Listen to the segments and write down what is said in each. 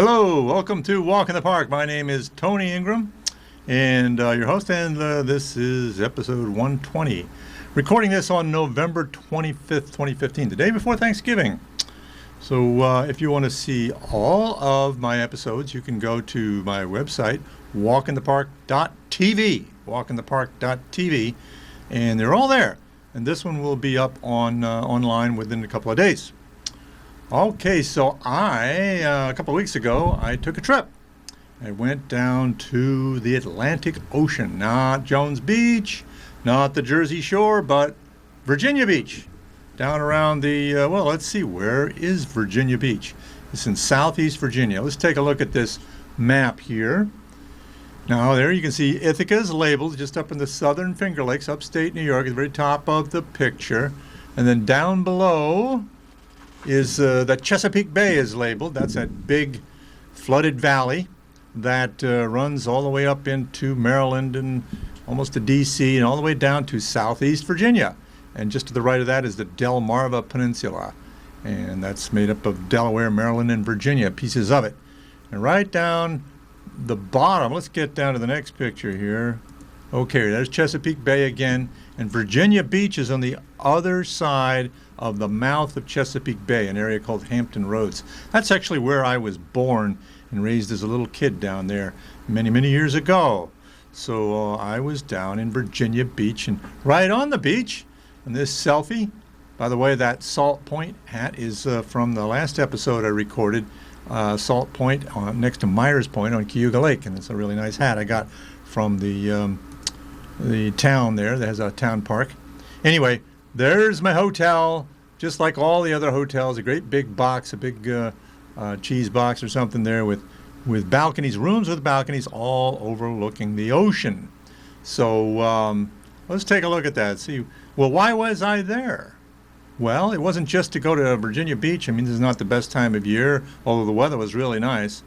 Hello, welcome to Walk in the Park. My name is Tony Ingram, and your host, and this is episode 120. Recording this on November 25th, 2015, the day before Thanksgiving. So if you want to see all of my episodes, you can go to my website, walkinthepark.tv, walkinthepark.tv, and they're all there. And this one will be up on online within a couple of days. Okay, so a couple of weeks ago, I took a trip. I went down to the Atlantic Ocean, not Jones Beach, not the Jersey Shore, but Virginia Beach. Down around let's see, where is Virginia Beach? It's in southeast Virginia. Let's take a look at this map here. Now, there you can see Ithaca is labeled just up in the southern Finger Lakes, upstate New York, at the very top of the picture. And then down below is that Chesapeake Bay is labeled. That's that big flooded valley that runs all the way up into Maryland and almost to D.C. and all the way down to southeast Virginia. And just to the right of that is the Delmarva Peninsula. And that's made up of Delaware, Maryland, and Virginia, pieces of it. And right down the bottom, let's get down to the next picture here. Okay, there's Chesapeake Bay again. And Virginia Beach is on the other side of the mouth of Chesapeake Bay, an area called Hampton Roads. That's actually where I was born and raised as a little kid down there many, many years ago. So I was down in Virginia Beach, and right on the beach, and this selfie, by the way, that Salt Point hat is from the last episode I recorded, Salt Point next to Myers Point on Cayuga Lake, and it's a really nice hat I got from the town there that has a town park. Anyway, there's my hotel, just like all the other hotels, a great big box, a big cheese box or something there with balconies, rooms with balconies all overlooking the ocean. So let's take a look at that. See, well, why was I there? Well, it wasn't just to go to Virginia Beach. I mean, this is not the best time of year, although the weather was really nice.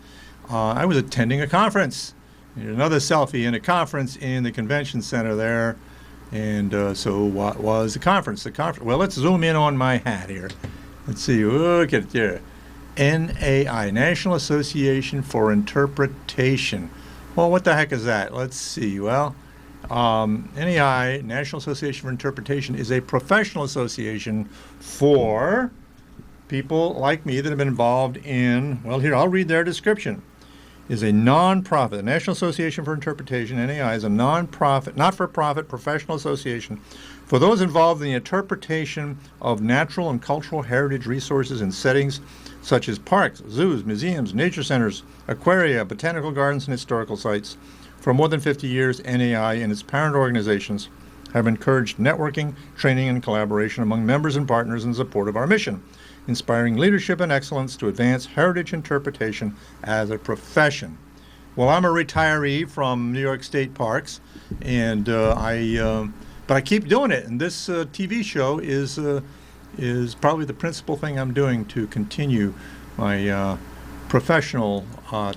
I was attending a conference. Here's another selfie in a conference in the convention center there. And so what was the conference? Well, let's zoom in on my hat here. Let's see. Look at it there. NAI, National Association for Interpretation. Well, what the heck is that? Let's see. Well, NAI, National Association for Interpretation, is a professional association for people like me that have been involved in, well, here, I'll read their description. Is a non-profit. The National Association for Interpretation, NAI, is a non-profit, not-for-profit professional association for those involved in the interpretation of natural and cultural heritage resources in settings such as parks, zoos, museums, nature centers, aquaria, botanical gardens, and historical sites. For more than 50 years, NAI and its parent organizations have encouraged networking, training, and collaboration among members and partners in support of our mission, inspiring leadership and excellence to advance heritage interpretation as a profession. Well, I'm a retiree from New York State Parks, and but I keep doing it. And this TV show is probably the principal thing I'm doing to continue my professional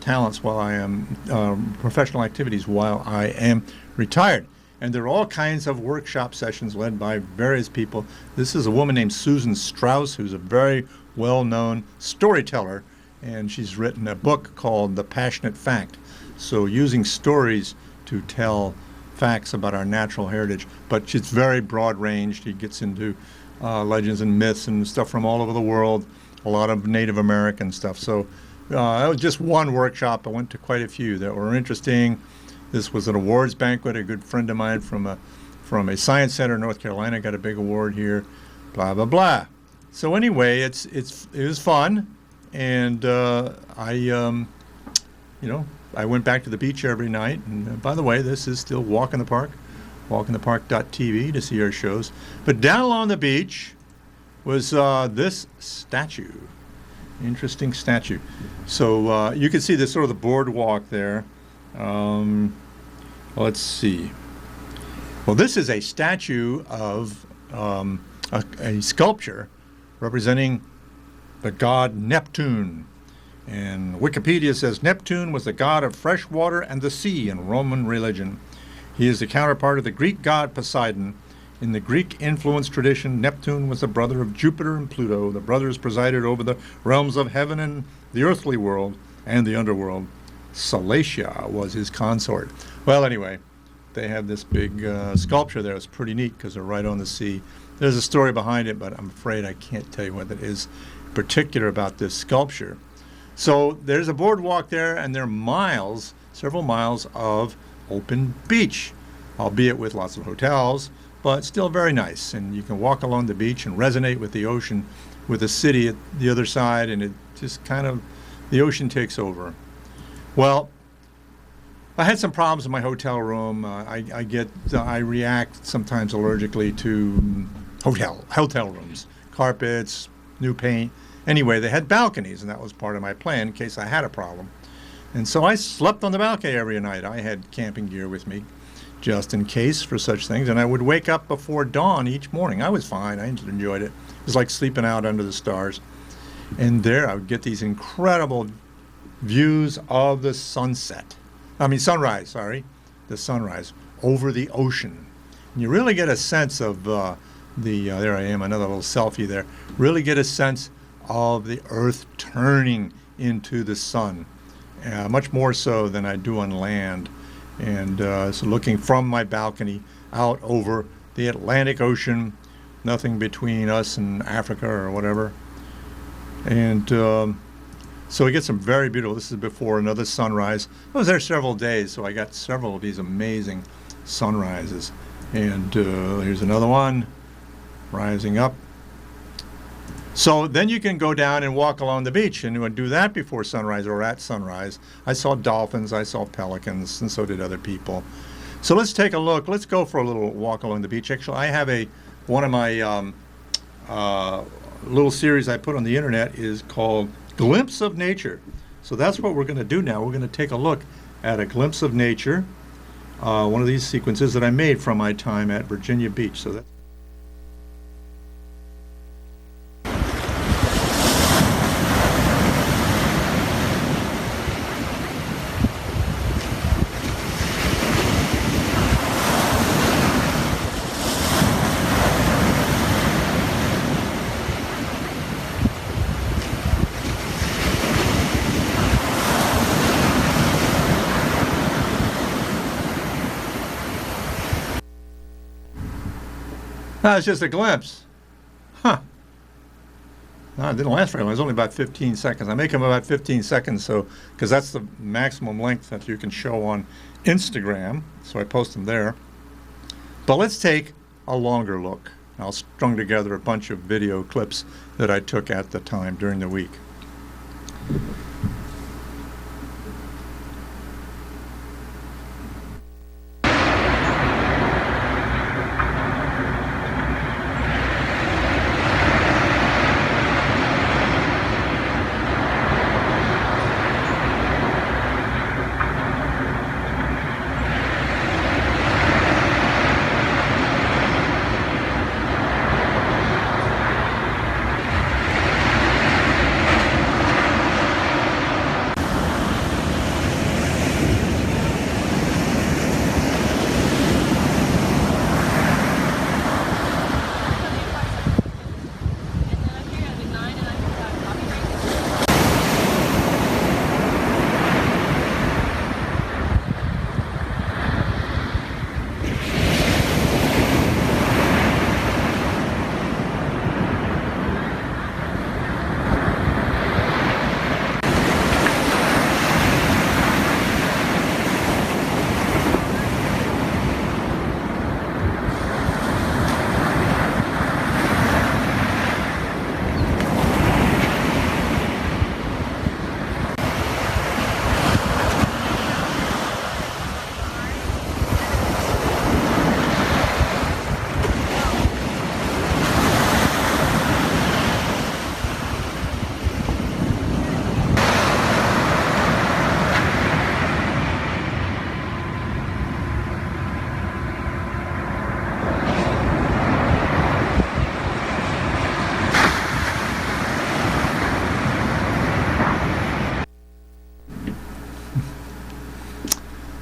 talents while I am professional activities while I am retired. And there are all kinds of workshop sessions led by various people. This is a woman named Susan Strauss, who's a very well-known storyteller, and she's written a book called The Passionate Fact. So using stories to tell facts about our natural heritage. But it's very broad-ranged. She gets into legends and myths and stuff from all over the world, a lot of Native American stuff. So that was just one workshop. I went to quite a few that were interesting. This was an awards banquet. A good friend of mine from a science center in North Carolina got a big award here. Blah blah blah. So anyway, it was fun, and I went back to the beach every night. And by the way, this is still Walk in the Park, walkinthepark.tv to see our shows. But down along the beach was this statue. Interesting statue. So you can see this sort of the boardwalk there. Let's see. Well, this is a statue of a sculpture representing the god Neptune. And Wikipedia says Neptune was the god of fresh water and the sea in Roman religion. He is the counterpart of the Greek god Poseidon. In the Greek-influenced tradition, Neptune was the brother of Jupiter and Pluto. The brothers presided over the realms of heaven and the earthly world. and the underworld. Salacia was his consort. Well, anyway, they have this big sculpture there. It's pretty neat because they're right on the sea. There's a story behind it, but I'm afraid I can't tell you what it is in particular about this sculpture. So there's a boardwalk there, and there are miles, several miles of open beach, albeit with lots of hotels, but still very nice. And you can walk along the beach and resonate with the ocean, with the city at the other side, and it just kind of, the ocean takes over. Well, I had some problems in my hotel room. I react sometimes allergically to hotel rooms, carpets, new paint. Anyway, they had balconies, and that was part of my plan in case I had a problem. And so I slept on the balcony every night. I had camping gear with me just in case for such things, and I would wake up before dawn each morning. I was fine. I enjoyed it. It was like sleeping out under the stars. And there I would get these incredible views of the sunrise, the sunrise over the ocean. And you really get a sense of there I am, another little selfie there, really get a sense of the earth turning into the sun, much more so than I do on land. And so looking from my balcony out over the Atlantic Ocean, nothing between us and Africa or whatever. And so we get some very beautiful, this is before another sunrise. I was there several days, so I got several of these amazing sunrises. And here's another one, rising up. So then you can go down and walk along the beach, and you would do that before sunrise or at sunrise. I saw dolphins, I saw pelicans, and so did other people. So let's take a look. Let's go for a little walk along the beach. Actually, I have one of my little series I put on the internet is called Glimpse of Nature. So that's what we're going to do now. We're going to take a look at a glimpse of nature, one of these sequences that I made from my time at Virginia Beach. So that's it's just a glimpse. Huh. No, it didn't last very long. It was only about 15 seconds. I make them about 15 seconds, so because that's the maximum length that you can show on Instagram, so I post them there. But let's take a longer look. I'll strung together a bunch of video clips that I took at the time during the week.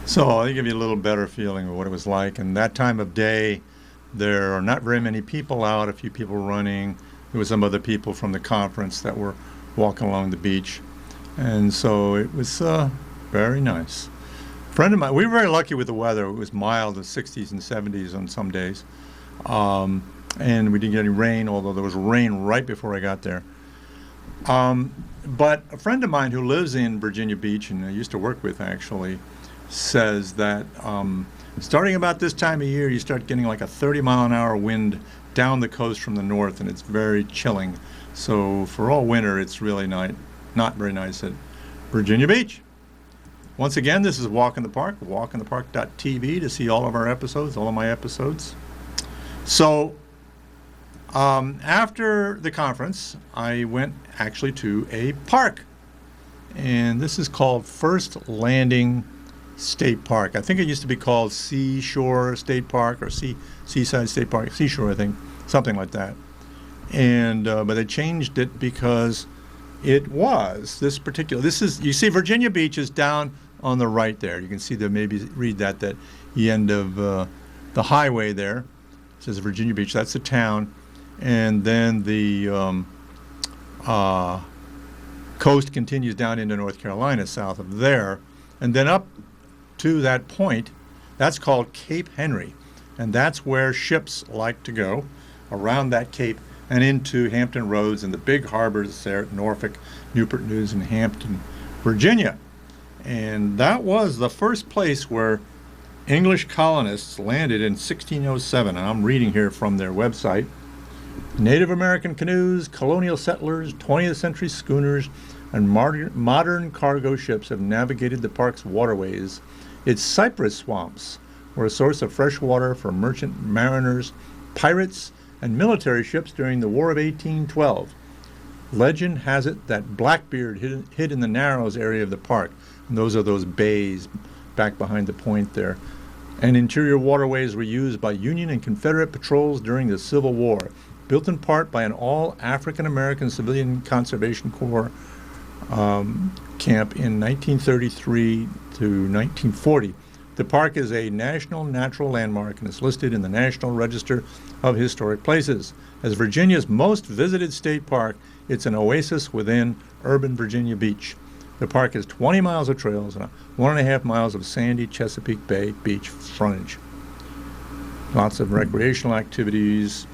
So I'll give you a little better feeling of what it was like. And that time of day, there are not very many people out, a few people running. There was some other people from the conference that were walking along the beach. And so it was very nice. Friend of mine, we were very lucky with the weather. It was mild, the 60s and 70s on some days. And we didn't get any rain, although there was rain right before I got there. But a friend of mine who lives in Virginia Beach, and I used to work with actually, says that starting about this time of year, you start getting like a 30-mile-an-hour wind down the coast from the north, and it's very chilling. So for all winter, it's really not very nice at Virginia Beach. Once again, this is Walk in the Park, walkinthepark.tv to see all of our episodes, all of my episodes. So after the conference, I went actually to a park, and this is called First Landing State Park. I think it used to be called Seashore State Park or Seaside State Park, Seashore, I think, something like that. And but they changed it because it was this particular. This is, you see Virginia Beach is down on the right there. You can see there, maybe read that the end of the highway there. It says Virginia Beach. That's the town, and then the coast continues down into North Carolina south of there, and then up to that point. That's called Cape Henry, and that's where ships like to go around that cape and into Hampton Roads and the big harbors there at Norfolk, Newport News, and Hampton, Virginia. And that was the first place where English colonists landed in 1607. And I'm reading here from their website. Native American canoes, colonial settlers, 20th century schooners, and modern cargo ships have navigated the park's waterways. Its cypress swamps were a source of fresh water for merchant mariners, pirates, and military ships during the War of 1812. Legend has it that Blackbeard hid in the Narrows area of the park, and those are those bays back behind the point there. And interior waterways were used by Union and Confederate patrols during the Civil War, built in part by an all-African American Civilian Conservation Corps camp in 1933 to 1940. The park is a National Natural Landmark and is listed in the National Register of Historic Places. As Virginia's most visited state park, it's an oasis within urban Virginia Beach. The park has 20 miles of trails and 1.5 miles of sandy Chesapeake Bay beach frontage. Lots of recreational activities,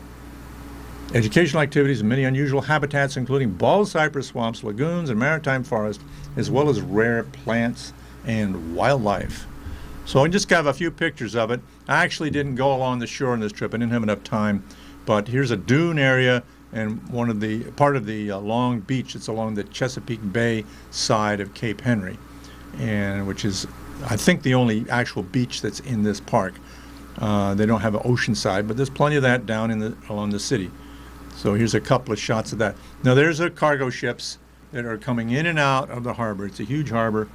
educational activities, and many unusual habitats, including bald cypress swamps, lagoons, and maritime forest, as well as rare plants and wildlife. So I just got a few pictures of it. I actually didn't go along the shore on this trip. I didn't have enough time. But here's a dune area and part of the long beach that's along the Chesapeake Bay side of Cape Henry, and which is, I think, the only actual beach that's in this park. They don't have an ocean side, but there's plenty of that down along the city. So here's a couple of shots of that. Now there's the cargo ships that are coming in and out of the harbor. It's a huge harbor.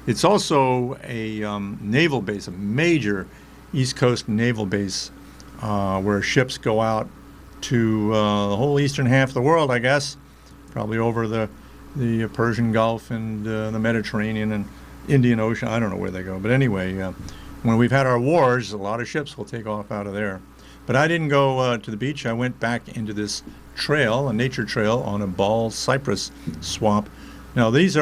It's also a naval base, a major East Coast naval base, where ships go out to the whole eastern half of the world, I guess, probably over the Persian Gulf and the Mediterranean and Indian Ocean. I don't know where they go. But anyway, when we've had our wars, a lot of ships will take off out of there. But I didn't go to the beach. I went back into this trail, a nature trail, on a bald cypress swamp. Now, these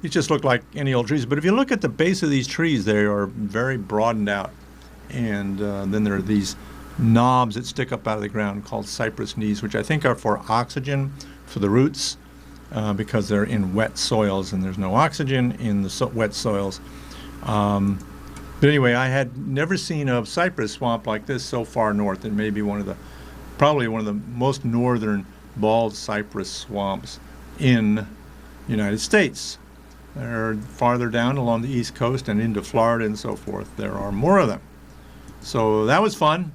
just look like any old trees. But if you look at the base of these trees, they are very broadened out. And then there are these knobs that stick up out of the ground called cypress knees, which I think are for oxygen for the roots, because they're in wet soils and there's no oxygen in the wet soils. But anyway, I had never seen a cypress swamp like this so far north. It may be probably one of the most northern bald cypress swamps in the United States. They're farther down along the East Coast and into Florida and so forth. There are more of them. So that was fun.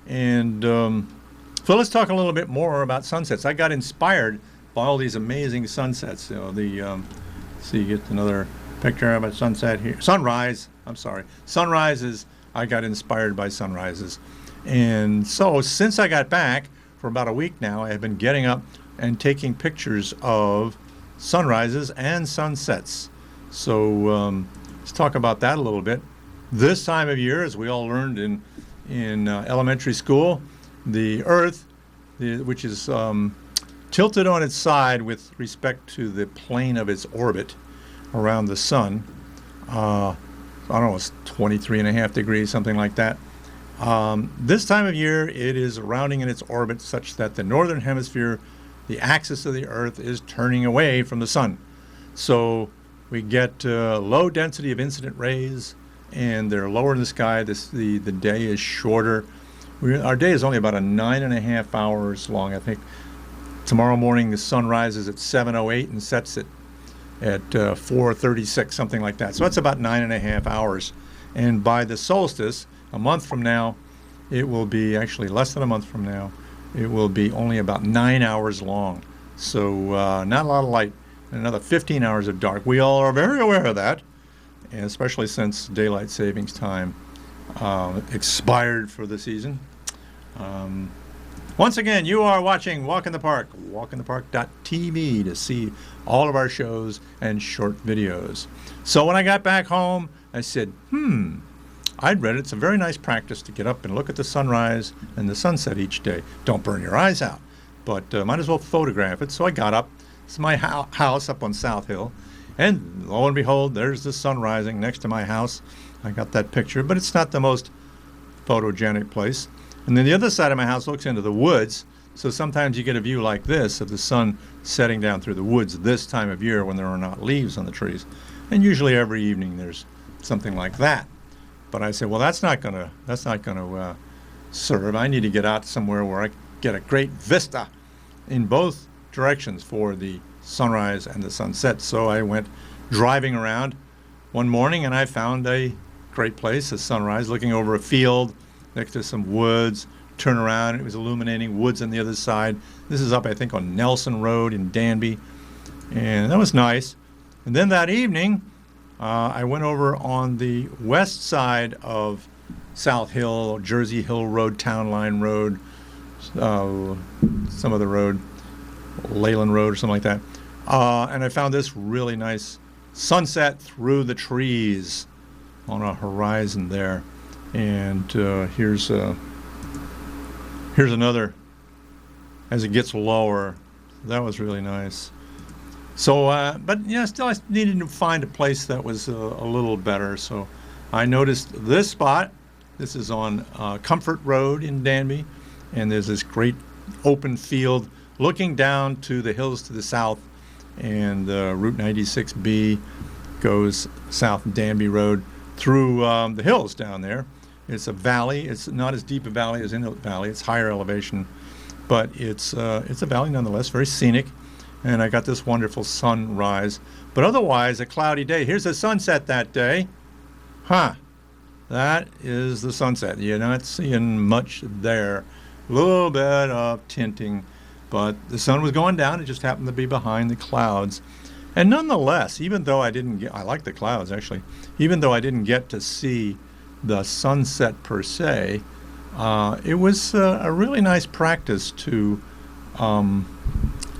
And so let's talk a little bit more about sunsets. I got inspired by all these amazing sunsets. You know, see, get another picture of a sunset here. Sunrises. I got inspired by sunrises. And so since I got back, for about a week now, I have been getting up and taking pictures of sunrises and sunsets. So let's talk about that a little bit. This time of year, as we all learned in elementary school, the Earth, which is tilted on its side with respect to the plane of its orbit around the sun. I don't know, it's 23.5 degrees, something like that. This time of year, it is rounding in its orbit such that the northern hemisphere, the axis of the Earth, is turning away from the sun. So we get low density of incident rays, and they're lower in the sky. The day is shorter. Our day is only about 9.5 hours long. I think tomorrow morning the sun rises at 7:08 and sets at 4:36, something like that. So that's about 9.5 hours. And by the solstice, a month from now, it will be actually less than a month from now. It will be only about 9 hours long. So not a lot of light. And another 15 hours of dark. We all are very aware of that, and especially since daylight savings time expired for the season. Once again, you are watching Walk in the Park, walkinthepark.tv, to see all of our shows and short videos. So when I got back home, I said, I'd read it's a very nice practice to get up and look at the sunrise and the sunset each day. Don't burn your eyes out, but might as well photograph it. So I got up. It's my house up on South Hill, and lo and behold, there's the sun rising next to my house. I got that picture, but it's not the most photogenic place. And then the other side of my house looks into the woods, so sometimes you get a view like this of the sun setting down through the woods this time of year when there are not leaves on the trees. And usually every evening there's something like that. But I said, well, that's not gonna serve. I need to get out somewhere where I get a great vista in both directions for the sunrise and the sunset. So I went driving around one morning and I found a great place, a sunrise, looking over a field next to some woods. Turn around, it was illuminating woods on the other side. This is up, I think, on Nelson Road in Danby, and that was nice. And then that evening, I went over on the west side of South Hill, Jersey Hill Road, Town Line Road, some other road, Leyland Road or something like that. And I found this really nice sunset through the trees on a horizon there. And here's another as it gets lower. That was really nice. So, but yeah, still I needed to find a place that was a little better. So I noticed this spot. This is on Comfort Road in Danby, and there's this great open field looking down to the hills to the south, and Route 96B goes south Danby Road through the hills down there. It's a valley. It's not as deep a valley as Inlet Valley. It's higher elevation, but it's a valley nonetheless, very scenic. And I got this wonderful sunrise. But otherwise, a cloudy day. Here's the sunset that day. That is the sunset. You're not seeing much there. A little bit of tinting, but the sun was going down. It just happened to be behind the clouds. And nonetheless, even though I like the clouds actually, even though I didn't get to see the sunset per se, it was a really nice practice to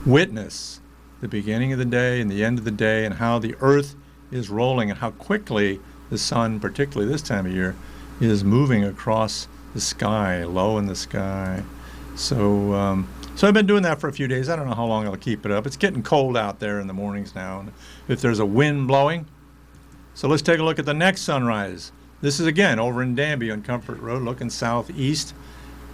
witness the beginning of the day and the end of the day, and how the earth is rolling and how quickly the sun, particularly this time of year, is moving across the sky, low in the sky. So I've been doing that for a few days. I don't know how long I'll keep it up. It's getting cold out there in the mornings now, and if there's a wind blowing. So let's take a look at the next sunrise. This is again over in Danby on Comfort Road, looking southeast,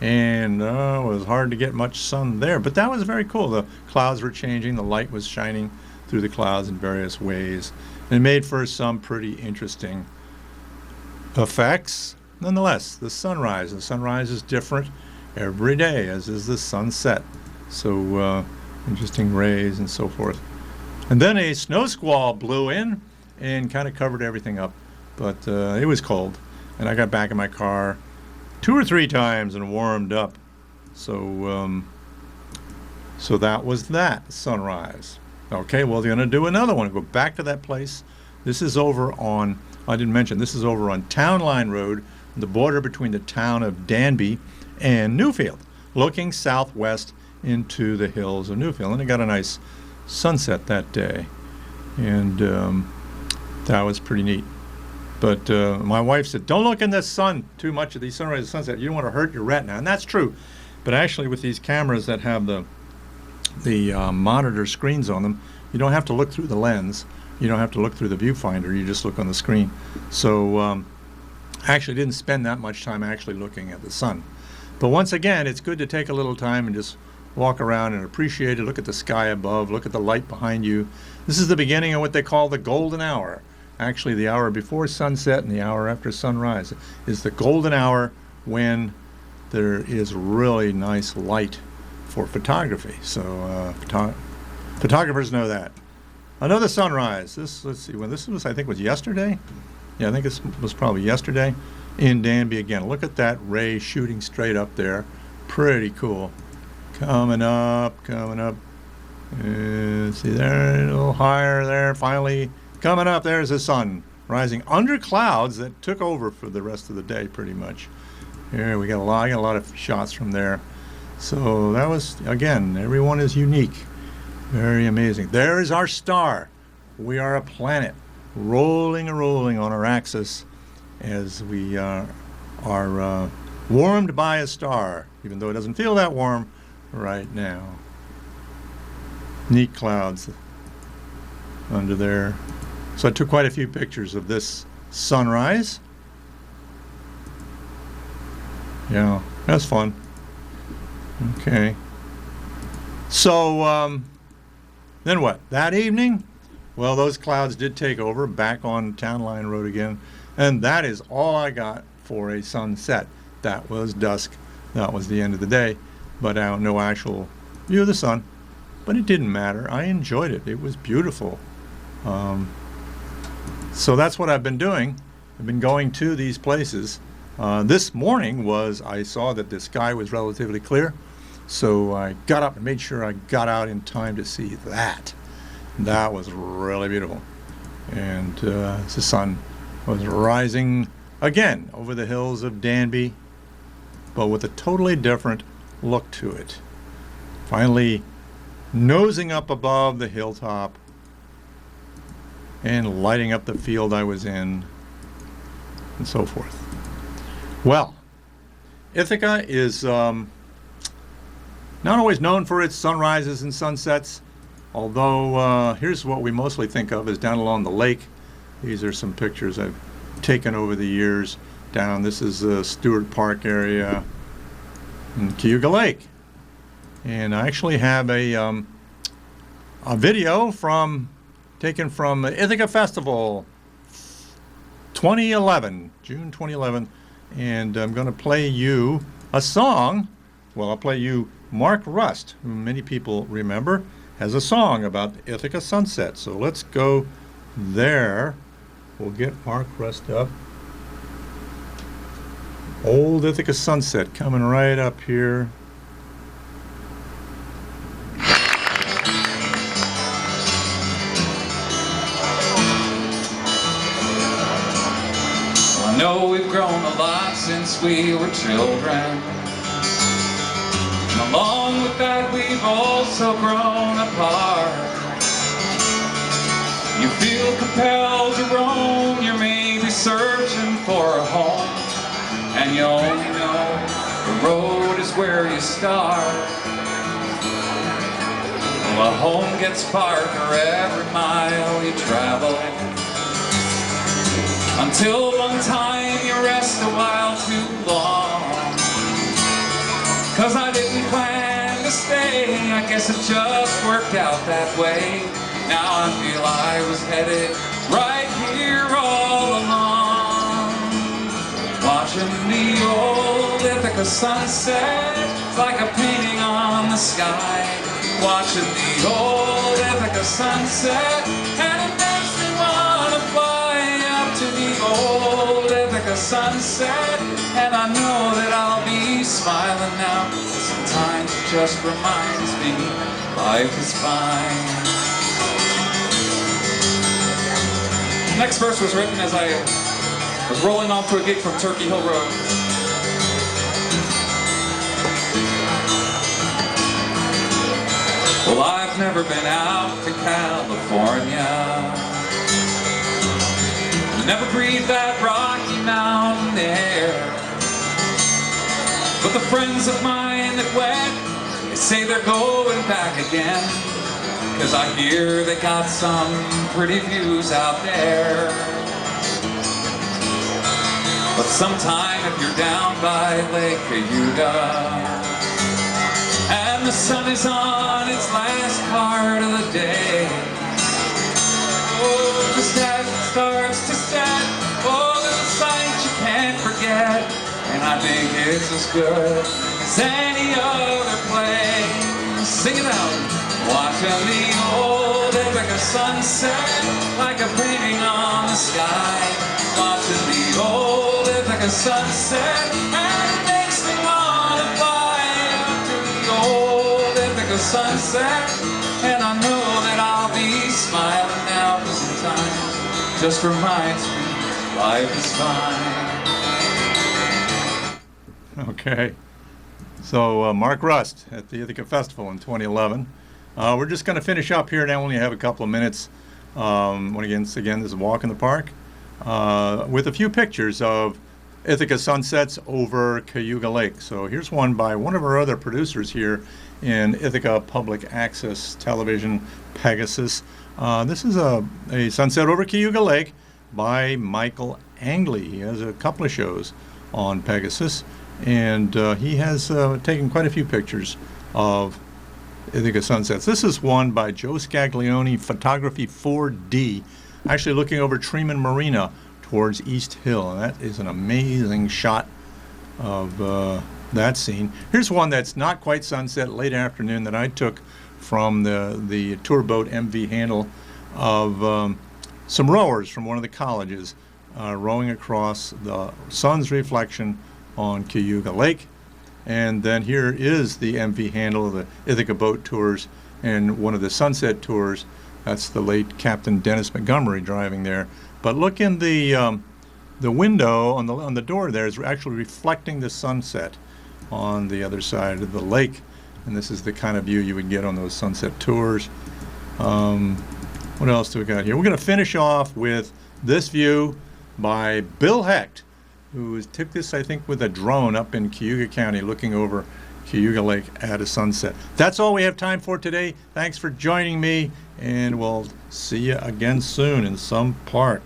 and it was hard to get much sun there, but that was very cool. The clouds were changing, the light was shining through the clouds in various ways, and it made for some pretty interesting effects. Nonetheless, the sunrise is different every day, as is the sunset. So interesting rays and so forth. And then a snow squall blew in and kind of covered everything up. But it was cold, and I got back in my car 2 or 3 times and warmed up. So that was that sunrise. Okay, well, they're going to do another one. Go back to that place. This is over on, I didn't mention, this is over on Town Line Road, the border between the town of Danby and Newfield, looking southwest into the hills of Newfield. And it got a nice sunset that day, and that was pretty neat. But my wife said, don't look in the sun too much at these sunrise and sunset. You don't want to hurt your retina. And that's true. But actually, with these cameras that have the monitor screens on them. You don't have to look through the lens. You don't have to look through the viewfinder. You just look on the screen. So I actually didn't spend that much time actually looking at the sun. But once again, it's good to take a little time and just walk around and appreciate it. Look at the sky above. Look at the light behind you. This is the beginning of what they call the golden hour. Actually, the hour before sunset and the hour after sunrise is the golden hour when there is really nice light for photography. So photographers know that. Another sunrise. Let's see, when this was, I think, was yesterday. Yeah, I think this was probably yesterday in Danby again. Look at that ray shooting straight up there. Pretty cool. Coming up. See there, a little higher there. Finally coming up. There's the sun rising under clouds that took over for the rest of the day, pretty much. Here we got I got a lot of shots from there. So that was, again, everyone is unique. Very amazing. There is our star. We are a planet rolling on our axis as we are warmed by a star, even though it doesn't feel that warm right now. Neat clouds under there. So I took quite a few pictures of this sunrise. Yeah, that's fun. Okay. So then what? That evening, well, those clouds did take over, back on Town Line Road again, and that is all I got for a sunset. That was dusk. That was the end of the day, but no actual view of the sun. But it didn't matter. I enjoyed it. It was beautiful. So that's what I've been doing. I've been going to these places. This morning I saw that the sky was relatively clear, so I got up and made sure I got out in time to see that. That was really beautiful. And the sun was rising again over the hills of Danby, but with a totally different look to it. Finally nosing up above the hilltop and lighting up the field I was in, and so forth. Well, Ithaca is not always known for its sunrises and sunsets, although here's what we mostly think of as down along the lake. These are some pictures I've taken over the years down. This is the Stewart Park area in Cayuga Lake. And I actually have a video taken from Ithaca Festival 2011, June 2011, and I'm going to play you a song. Well, I'll play you Mark Rust, who many people remember, has a song about Ithaca sunset. So let's go there. We'll get Mark Rust up. Old Ithaca sunset coming right up here. I know we've grown a lot since we were children. And along with that, we've also grown apart. You feel compelled to roam, you're maybe searching for a home, and you only know the road is where you start. Well, a home gets farther every mile you travel, until one time you rest a while too long. 'Cause I didn't plan to stay, I guess it just worked out that way. Now I feel I was headed right here all along. Watching the old Ithaca sunset, like a painting on the sky. Watching the old Ithaca sunset, and it makes me wanna fly up to the old Ithaca sunset. And I know that I'll be smiling now. Sometimes it just reminds me life is fine. Next verse was written as I was rolling off to a gig from Turkey Hill Road. Well, I've never been out to California, never breathed that Rocky Mountain air, but the friends of mine that went, they say they're going back again, 'cause I hear they got some pretty views out there. But sometime if you're down by Lake Cayuga and the sun is on its last part of the day, oh, just as it starts to set, oh, there's a sight you can't forget, and I think it's as good as any other place. Sing it out. Watching the old Ithaca sunset like a painting on the sky. Watching the old Ithaca sunset, and it makes me wanna fly up to the old Ithaca sunset. And I know that I'll be smiling now, 'cause sometimes just reminds me life is fine. Okay. So Mark Rust at the Ithaca Festival in 2011. We're just going to finish up here now. We only have a couple of minutes. Again, this is a walk in the park with a few pictures of Ithaca sunsets over Cayuga Lake. So here's one by one of our other producers here in Ithaca Public Access Television, Pegasus. This is a sunset over Cayuga Lake by Michael Angley. He has a couple of shows on Pegasus, and he has taken quite a few pictures of Ithaca sunsets. This is one by Joe Scaglione, Photography 4D, actually looking over Treman Marina towards East Hill. And that is an amazing shot of that scene. Here's one that's not quite sunset, late afternoon, that I took from the tour boat MV Handle of some rowers from one of the colleges rowing across the sun's reflection on Cayuga Lake. And then here is the MV Handle of the Ithaca Boat Tours and one of the sunset tours. That's the late Captain Dennis Montgomery driving there. But look in the window on the door there is actually reflecting the sunset on the other side of the lake. And this is the kind of view you would get on those sunset tours. What else do we got here? We're going to finish off with this view by Bill Hecht, who took this, I think, with a drone up in Cayuga County looking over Cayuga Lake at a sunset. That's all we have time for today. Thanks for joining me, and we'll see you again soon in some park.